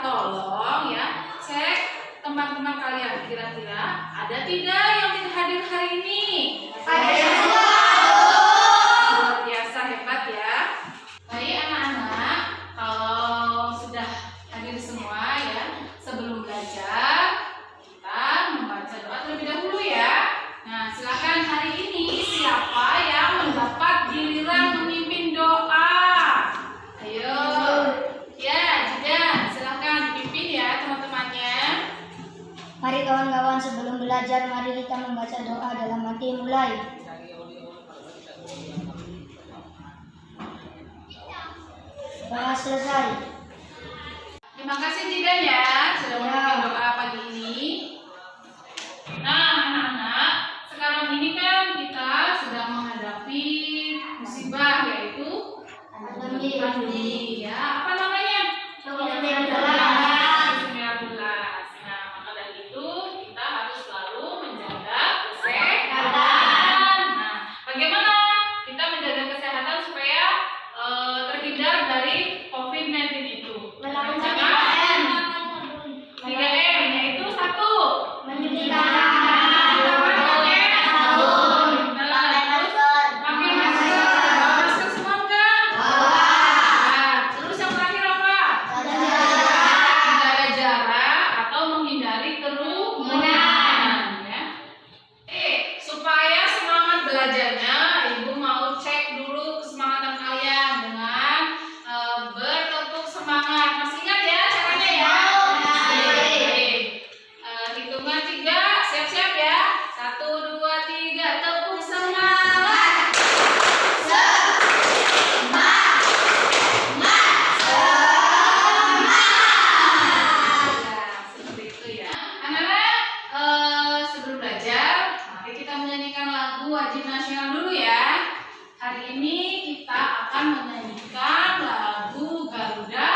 tolong ya cek teman-teman kalian kira-kira ada tidak yang tidak hadir hari ini? Ada. Luar biasa hebat ya. Baik anak-anak, kalau sudah hadir semua ya, sebelum belajar kita membaca doa terlebih dahulu ya. Nah, silakan hari ini siapa yang mendapat giliran memimpin doa? Ayo. Ya, Jidan, silakan dipimpin ya teman-temannya. Mari kawan-kawan, sebelum belajar mari kita membaca doa dalam hati. Mulai. Doa selesai. Terima kasih Jidan ya sudah memimpin doa pagi ini. Nah, anak-anak, sekarang ini kan kita sedang menghadapi musibah yaitu pandemi ya. Apa namanya? COVID-19. Nah, maka dari itu kita harus selalu menjaga kesehatan. Nah, bagaimana kita menjaga kesehatan supaya terhindar dari COVID-19 itu? Melakukan Cara 3M, yaitu 1. mencuci wajib nasional dulu ya. Hari ini kita akan menyanyikan lagu Garuda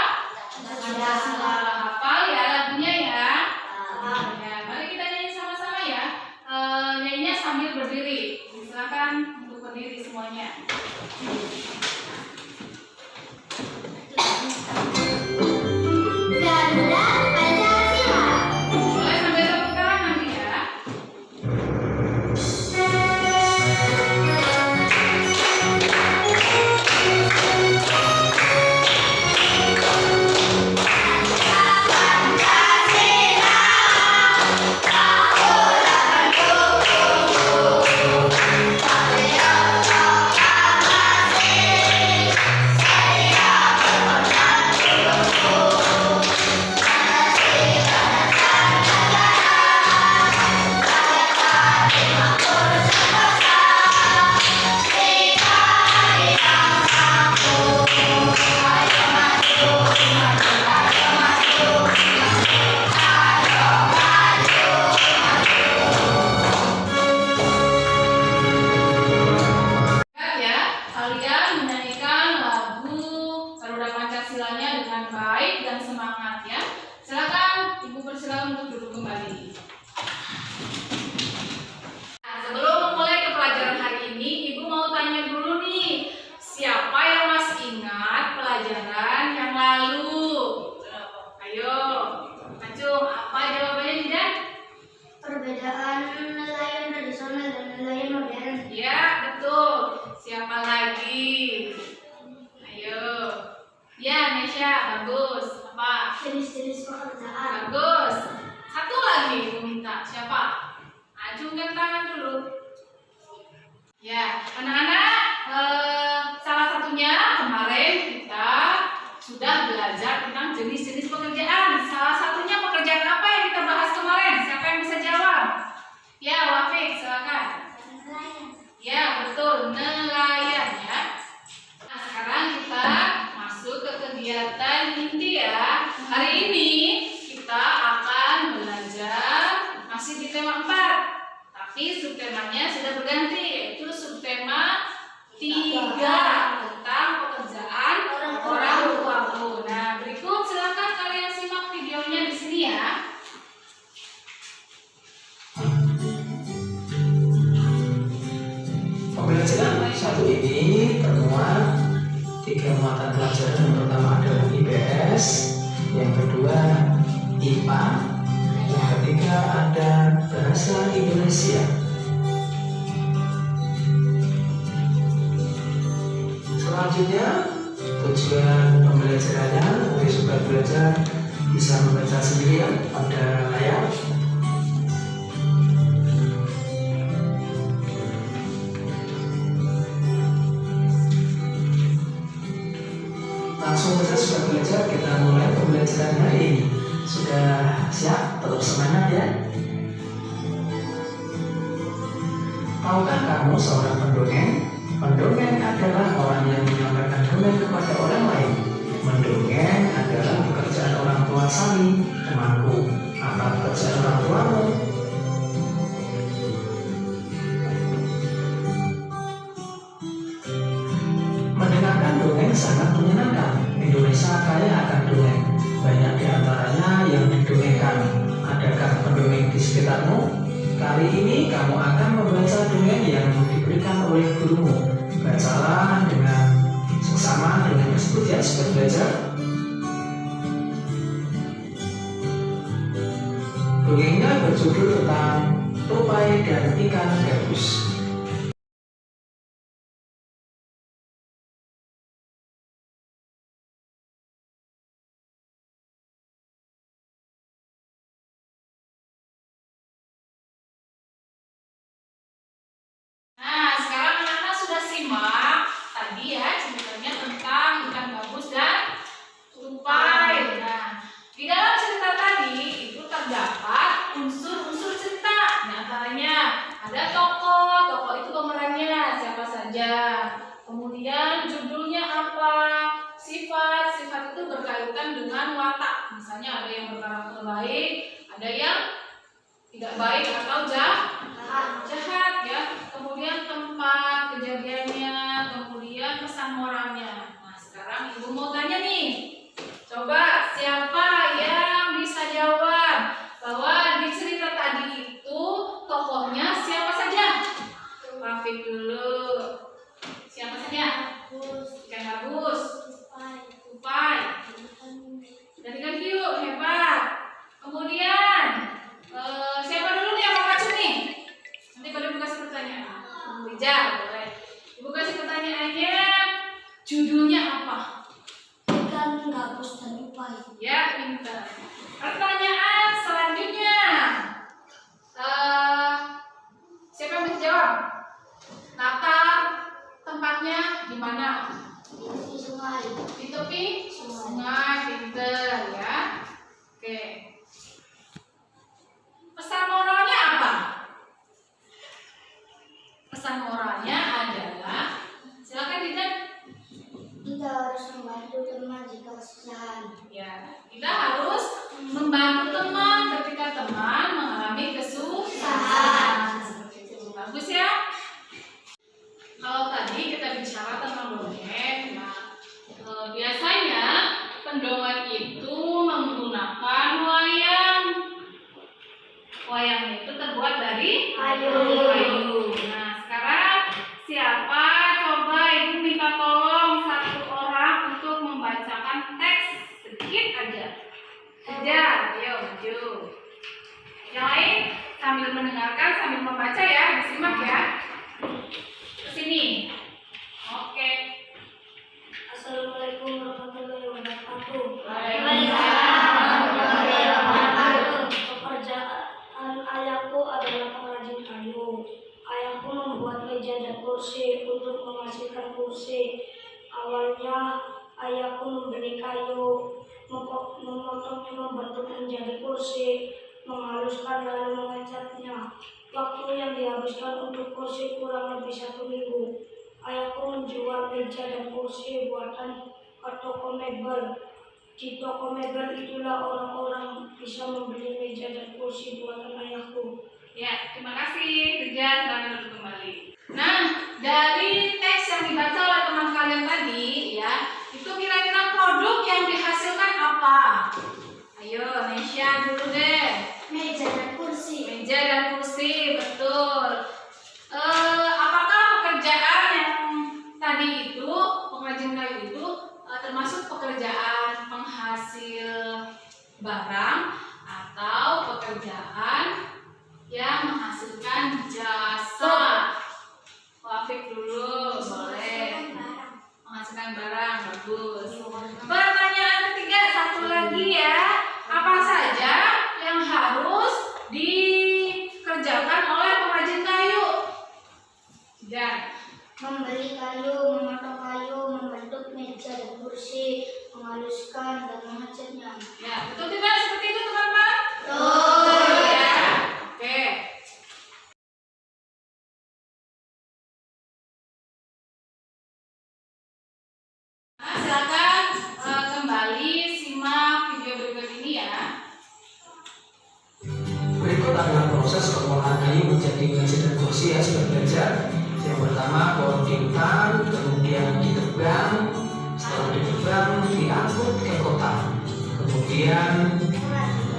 Pancasila. Hafal ya lagunya ya. Ya, mari kita nyanyi sama-sama ya. Nyanyinya sambil berdiri. Silakan untuk berdiri semuanya. Garuda Pancasila. Boleh sambil tepuk tangan nanti ya. Persilakan untuk duduk kembali. Nah, sebelum memulai ke pelajaran hari ini, Ibu mau tanya dulu nih, siapa yang masih ingat pelajaran yang lalu? Ayo, Acung, apa jawabannya Jidan? Perbedaan nelayan tradisional dan nelayan modern. Ya, betul. Siapa lagi? Ayo. Ya, Nesya, bagus. Apa? Jenis-jenis pekerjaan. Bagus. Satu lagi Ibu minta. Siapa? Acungkan tangan dulu. Ya, anak-anak, salah satunya kemarin kita sudah belajar tentang jenis-jenis pekerjaan. Salah satunya pekerjaan apa yang kita bahas kemarin? Siapa yang bisa jawab? Ya, Wafik, silakan. Ya, betul, nelayan ya. Nah, sekarang kita masuk ke kegiatan inti ya. Hari ini kita akan belajar masih di tema 4. Tapi subtemanya sudah berganti, yaitu subtema 3 tentang pekerjaan orang tuaku. Nah, berikut silakan kalian simak videonya di sini ya. Pembelajaran satu ini pertemuan 3 mata pelajaran. Yang pertama adalah IPS, yang kedua IPA, yang ketiga ada bahasa Indonesia. Selanjutnya, tujuan pembelajarannya bagi suka belajar bisa membaca sendirian pada layar. Langsung saja sudah belajar, kita mulai pembelajaran hari ini. Sudah siap? Tetap semangat ya. Tahukah kamu seorang pendongeng? Pendongeng adalah orang yang menyampaikan dongeng kepada orang lain. Mendongeng adalah pekerjaan orang tua Sani, temanku. Apa pekerjaan orang tuamu? Mendengarkan dongeng sangat menyenangkan. Indonesia kaya akan dongeng. Banyak di antaranya yang didongengkan. Adakah pendongeng di sekitarmu? Kali ini kamu akan membaca dongeng yang diberikan oleh gurumu. Bacalah dengan seksama dengan tersebut ya, sudah belajar. Dongengnya berjudul tentang tupai dan ikan gabus. Nah, sekarang anak-anak sudah simak tadi ya ceritanya tentang ikan gabus dan tupai. Nah, di dalam cerita tadi itu terdapat unsur-unsur cerita. Di antaranya ada tokoh itu pemerannya siapa saja. Kemudian judulnya apa, sifat itu berkaitan dengan watak. Misalnya ada yang berkarakter baik, ada yang tidak baik atau jahat ya. Kemudian tempat kejadiannya, kemudian pesan moralnya. Nah, sekarang ibu mau tanya nih, coba siapa yang bisa jawab bahwa di cerita tadi itu tokohnya siapa saja? Rafiq dulu. Siapa saja? Ikan gabus, tupai, dan ikan hiu, hebat. Kemudian siapa dulu nih yang mau maju nih? Nanti pada ibu kasih pertanyaan. Bija, boleh. Ibu kasih pertanyaannya, judulnya apa? Ikan gabus dan tupai. Ya, pintar. Pertanyaan selanjutnya, siapa yang bisa jawab? Latar tempatnya di mana? Di sungai. Di tepi sungai, pintar ya. Oke. Pesan moralnya apa? Pesan moralnya adalah, silakan Didan. Kita harus membantu teman jika kesusahan. Ya, kita harus membantu teman ketika teman mengalami kesusahan. Seperti itu. Bagus ya. Kalau tadi kita bicara tentang dongeng, nah biasanya pendongeng itu menggunakan wayang. Wayang itu terbuat dari kayu. Nah, sekarang siapa? Coba ibu minta tolong satu orang untuk membacakan teks sedikit aja. Ayo maju. Yang lain sambil mendengarkan, sambil membaca ya, disimak ya. Kesini. Oke. Assalamualaikum warahmatullahi wabarakatuh. Pekerjaan ayahku adalah pengrajin kayu. Ayahku membuat meja dan kursi untuk menghasilkan kursi. Awalnya ayahku membeli kayu, memotongnya membentuk menjadi kursi, menghaluskan lalu mengecatnya. Waktu yang dihabiskan untuk kursi kurang lebih 1 minggu. Ayahku menjual meja dan kursi buatan ke toko mebel. Di toko mebel itulah orang-orang bisa membeli meja dan kursi buatan ayahku. Ya, terima kasih. Kerja selamat duduk kembali. Nah, dari teks yang dibaca oleh teman kalian tadi, ya, itu kira-kira produk yang dihasilkan apa? Ayo, Nesya dulu deh. Meja dan kursi. Meja dan kursi, betul. Apakah pekerjaan yang tadi itu, pengrajin kayu itu, termasuk pekerjaan penghasil barang atau pekerjaan yang menghasilkan jasa. Wafik dulu, boleh. Menghasilkan barang, bagus. Pertanyaan ketiga, satu lagi ya. Apa saja yang harus dikerjakan oleh pengrajin kayu? Dan Membeli kayu, memotong kayu, membentuk meja dan kursi, menghaluskan dan mengecatnya. ya, betul tidak seperti itu teman-teman? Betul. Ya. Oke. Nah, silakan kembali simak video berikut ini ya. Berikut adalah proses pengolahan kayu menjadi meja dan kursi ya sudah belajar. Yang pertama pohon pintar, kemudian ditebang, setelah ditebang diangkut ke kota, kemudian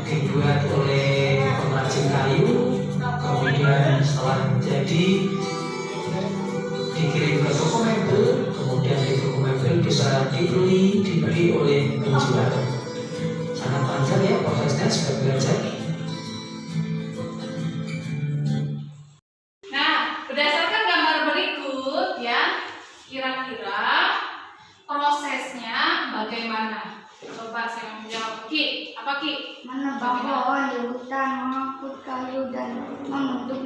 dibuat oleh pengrajin kayu, kemudian setelah jadi dikirim ke toko mebel, kemudian di toko mebel bisa dibeli oleh penjual. Sangat panjang ya prosesnya sudah belajar. Nah, berdasarkan gambar berikut ya, kira-kira prosesnya bagaimana? Coba saya menjawab. Ki, apa Ki? Menebang pohon di hutan, mengangkut kayu dan membentuk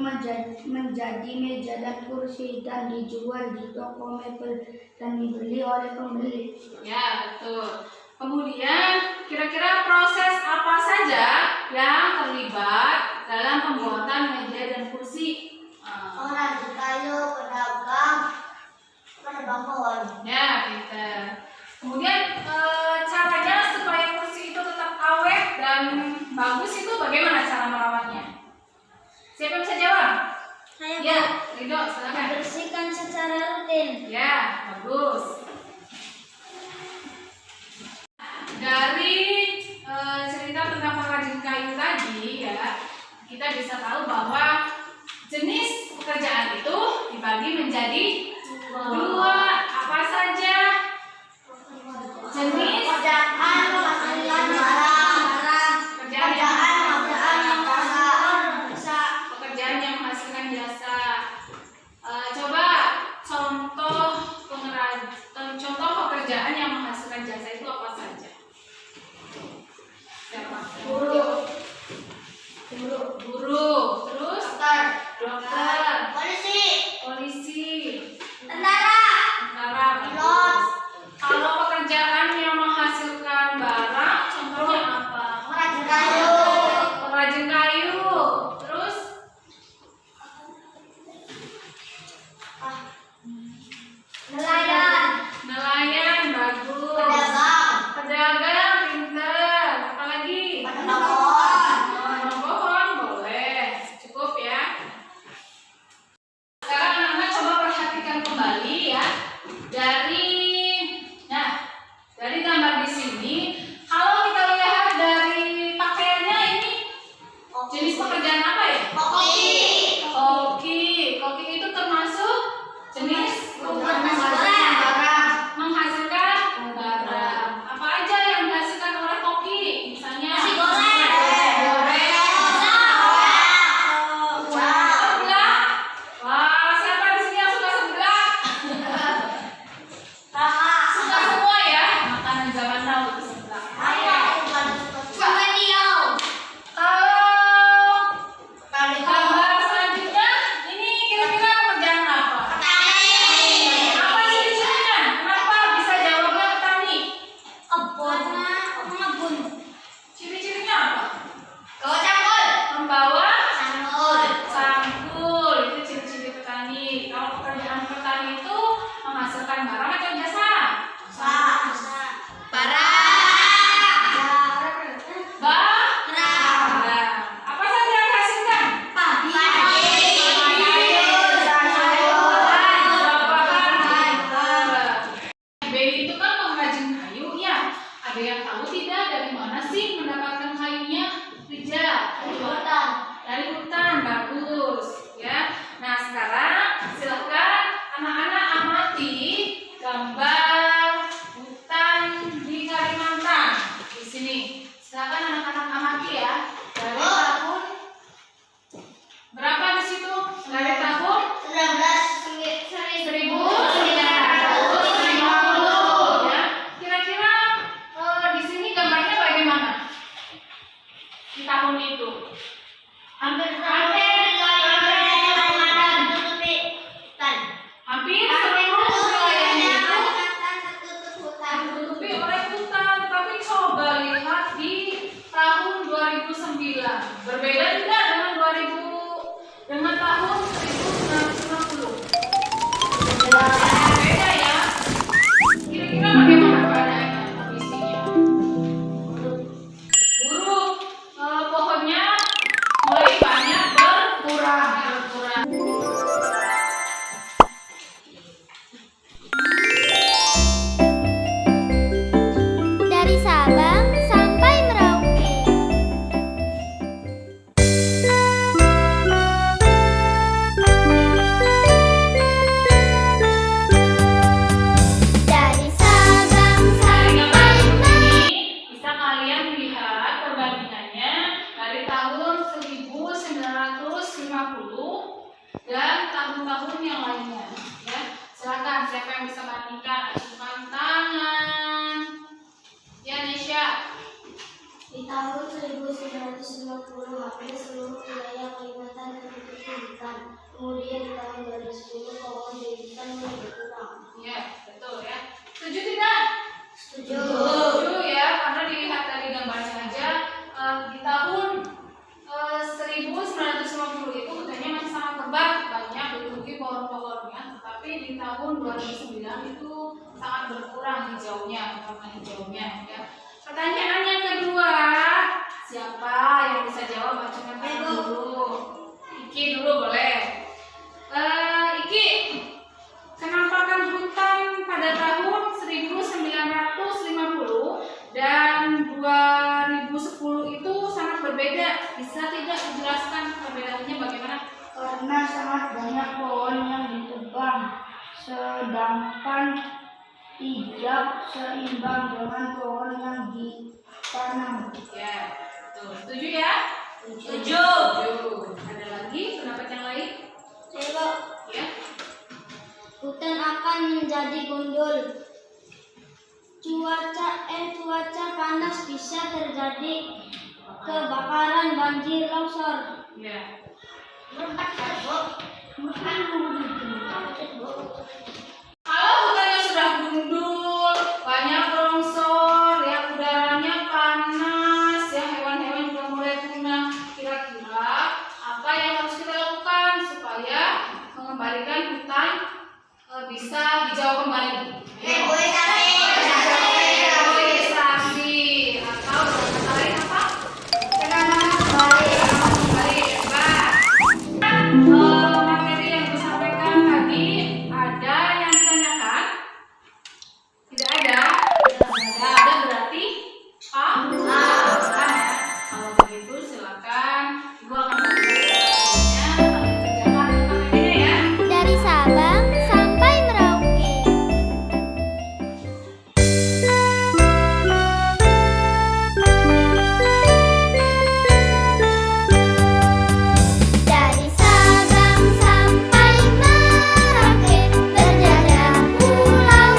menjadi meja dan kursi dan dijual di toko mebel dan dibeli oleh pembeli. Ya, betul. Kemudian, kira-kira proses apa saja yang terlibat dalam pembuatan meja dan kursi? Pengrajin kayu, pedagang, penebang pohon. Ya, pintar. Kemudian caranya supaya kursi itu tetap awet dan bagus itu bagaimana cara merawatnya? Siapa yang bisa jawab? Saya Ya, Ridho, silakan. bersihkan secara rutin. Ya, bagus. Dari cerita tentang pengrajin kayu tadi ya, kita bisa tahu bahwa jenis pekerjaan itu dibagi menjadi dua. Apa saja? Jenis Pekerjaan menghasilkan barang. pekerjaan yang menghasilkan jasa. Coba contoh pekerjaan yang menghasilkan jasa itu apa saja? Siapa? Guru. perbandingannya dari tahun 1950 dan tahun-tahun yang lainnya. Ya, silakan siapa yang bisa bandingkan, ajukan tangan. Ya, Nesya. Di tahun 1950 hampir seluruh wilayah Kalimantan tertutup hutan. Kemudian di tahun 2010 pohon di hutan mulai berkurang. Ya, betul ya. Setuju tidak? Setuju. Setuju ya, karena dilihat dari gambarnya aja di tahun 1950 itu hutannya masih sangat lebat, banyak dipenuhi pohon-pohonnya, tetapi di tahun 2009 itu sangat berkurang hijaunya, warna hijaunya ya. Pertanyaan yang kedua, siapa yang bisa jawab? Ajukan tangan dulu. Iki dulu boleh. Iki, penampakan hutan pada tahun 1950 dan 2010 itu sangat berbeda. Bisa tidak dijelaskan perbedaannya bagaimana? Karena sangat banyak pohon yang ditebang, sedangkan tidak seimbang dengan pohon yang ditanam. Ya, betul. Setuju ya? Setuju. Ada lagi pendapat yang lain? Coba. Ya. Hutan akan menjadi gundul. Cuaca panas bisa terjadi kebakaran, banjir, longsor. Ya. Kalau hutannya sudah gundul, banyak longsor, ya udaranya panas, ya hewan-hewan juga mulai punah. Kira-kira apa yang harus kita lakukan supaya mengembalikan hutan bisa hijau kembali? Reboisasi atau dengan kata lain apa? Kembali. Materi yang disampaikan tadi ada yang ditanyakan? Tidak ada? Ada berarti paham ya. Kalau begitu silakan Ibu akan membuatnya. Kalau dikerjakan KPD-nya ya. Dari Sabang sampai Merauke. Dari Sabang sampai Merauke berjajar pulau-pulau,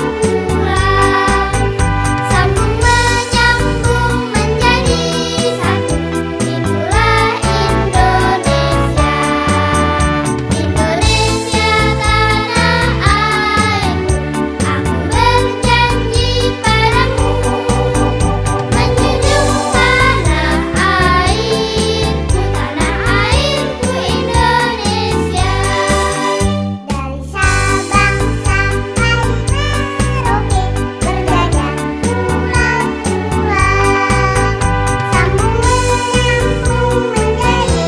sambung menyambung menjadi satu. Itulah Indonesia. Indonesia tanah airku, aku berjanji padamu, menjunjung tanah airku Indonesia. Dari Sabang sampai Merauke berjajar pulau-pulau, sambung menyambung menjadi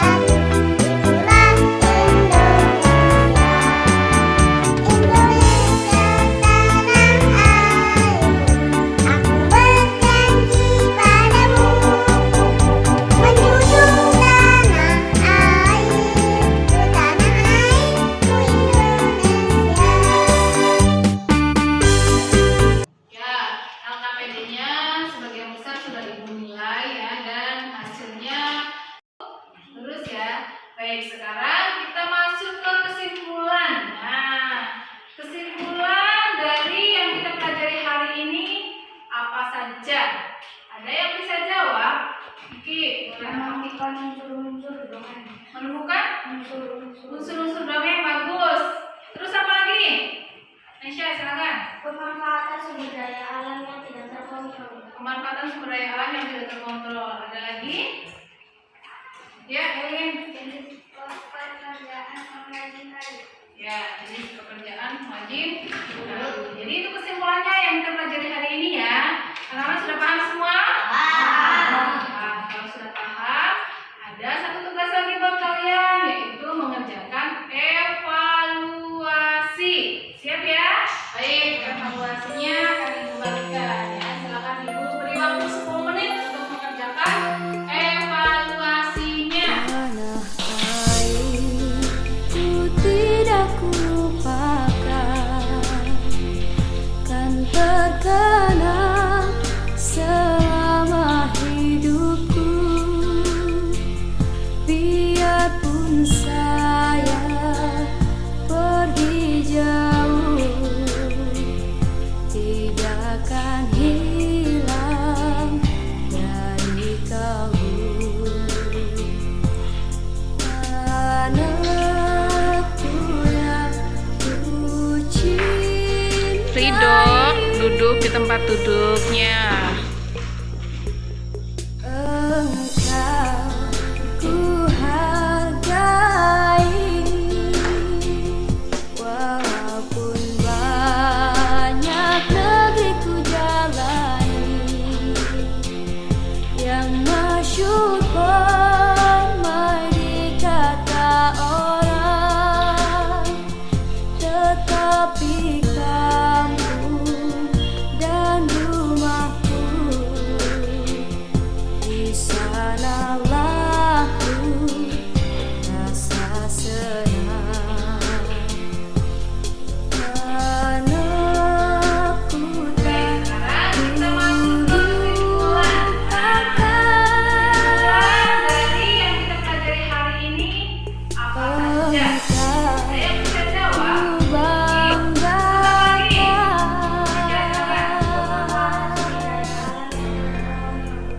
satu. Itulah Indonesia. Indonesia tanah airku, aku berjanji padamu, menjunjung tanah airku Indonesia. Ya, LKPD-nya sebagian besar sudah Ibu nilai ya, dan hasilnya lurus ya. Baik, sekarang kita masuk ke kesimpulan. Nah, kesimpulan dari yang kita pelajari hari ini apa saja? Ada yang bisa jawab? Iki, Menemukan unsur-unsur domain. menemukan Unsur-unsur unsur-unsur domain, bagus. Terus apa lagi? Nesya, silakan. pemanfaatan sumber daya alam yang tidak terkontrol. Pemanfaatan sumber daya alam yang tidak terkontrol. Ada lagi? Ya, Elin. Pekerjaan pengrajin kayu. Ya, jadi pekerjaan wajib. Jadi itu kesimpulannya yang kita pelajari hari ini ya. Anak-anak sudah paham semua? Nah, kalau sudah paham, ada satu tugas lagi buat kalian, yaitu mengerjakan evaluasi. Siap ya? Baik, evaluasinya akan Ibu bagikan ya. Silakan Ibu beri waktu 10 menit untuk mengerjakan ke tempat duduknya. Engkau ku hargai, walaupun banyak negeri ku jalani, yang masyhur permai dikata orang, tetapi kamu dan rumahku, di sanalah ku rasa senang, karena ku tak Dari yang kita pelajari hari ini apa saja? Saya bisa jawab.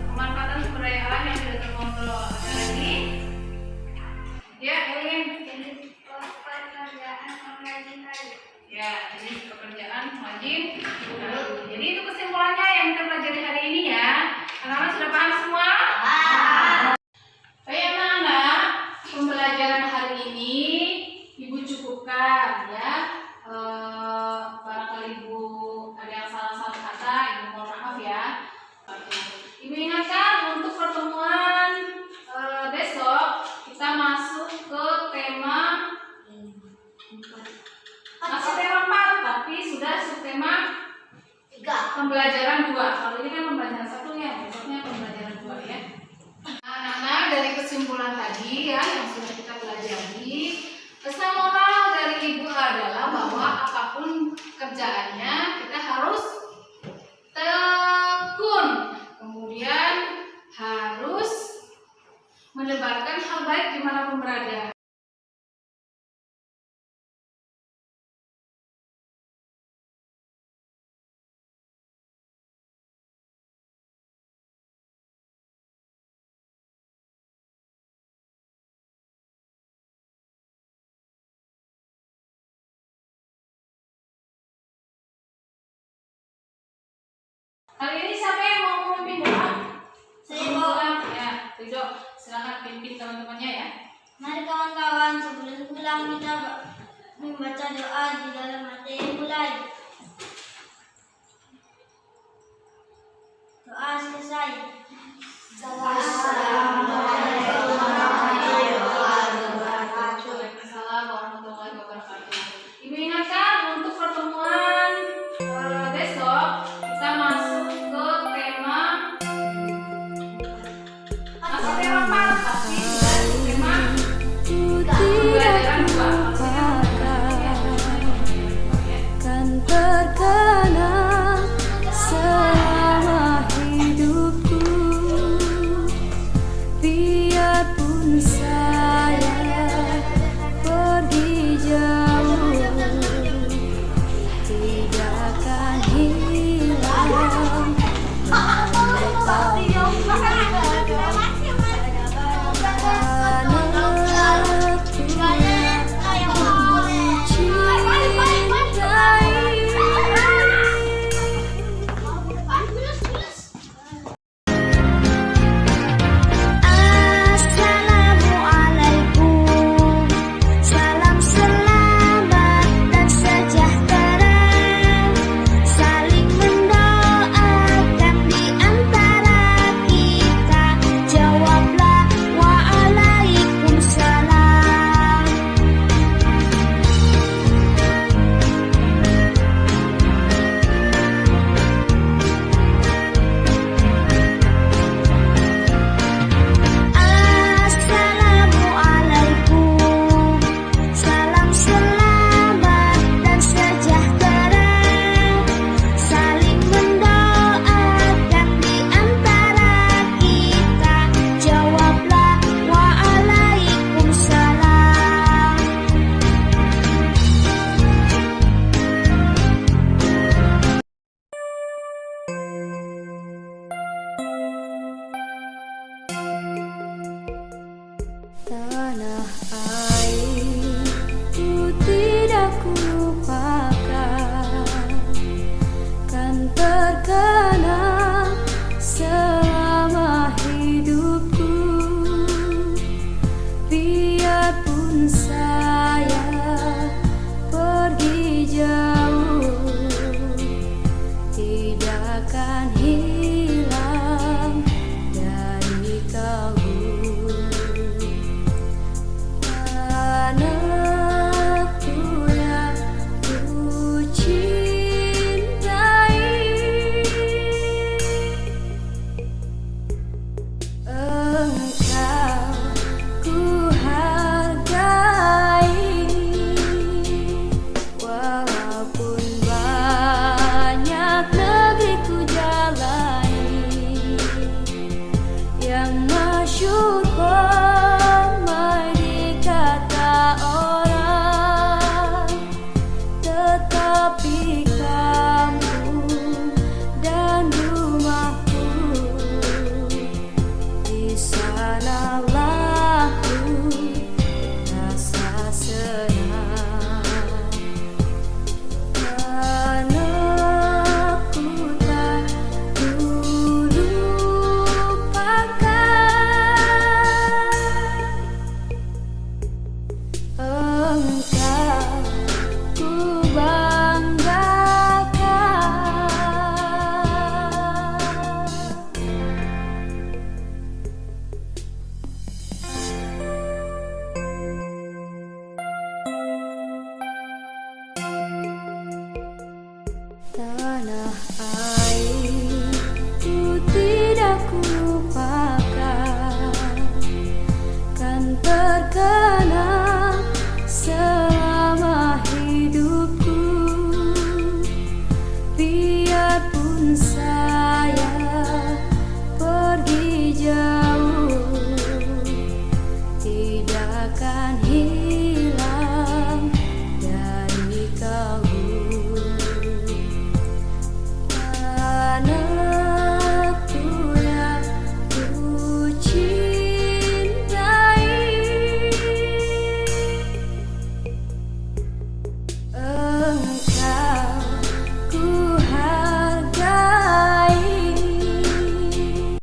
Pemanfaatan sumber daya alam yang sudah terkontrol. Ada lagi? Ya, Elin. Ya, jadi pekerjaan wajib. Jadi itu kesimpulannya yang kita pelajari hari ini ya. Anak-anak sudah paham semua? Baik anak-anak, pembelajaran hari ini Ibu cukupkan ya. Barangkali Ibu ada yang salah-salah kata, Ibu mohon maaf ya. Ibu ingatkan untuk pertemuan besok kita masuk ke tema masih tema 4 tapi sudah subtema pembelajaran 2. Kalau ini kan pembelajaran 1 ya, besoknya pembelajaran 2 ya. Anak-anak, dari kesimpulan tadi ya yang sudah kita pelajari, pesan moral dari Ibu adalah bahwa apapun kerjaannya kita harus tekun, kemudian harus menebarkan hal baik dimanapun berada. Kali ini siapa yang mau memimpin doa? Saya mau. mau. Ya, Ridho, silakan pimpin teman-temannya ya. Mari kawan-kawan, sebelum pulang kita membaca doa di dalam materi mulai. Doa selesai. Waalaikumsalam warahmatullahi wabarakatuh. Ibu ingatkan untuk pertemuan besok kita masuk ke tema masih tema 4 tapi sudah tema pembelajaran 2. Kan terkenang selama hidupku, biarpun saya pergi jauh, tidak akan hilang. Assalamualaikum, salam selamat dan sejahtera, saling mendoakan di antara kita, jawablah waalaikumsalam. Assalamualaikum, salam selamat dan sejahtera, saling mendoakan di antara kita, jawablah waalaikumsalam. Tanah airku tidak ku lupakan, kan yang masyhur ramai dikata orang, tetapi kampung dan rumahku di sanalah ku rasa senang. Anakku tak engkau ku banggakan. Tanah air ku tidak ku lupakan, kan terkenang selama hidupku. Biarpun saya pergi jauh, tidak akan hilang dari kalbu. Anakku yang ku cintai, engkau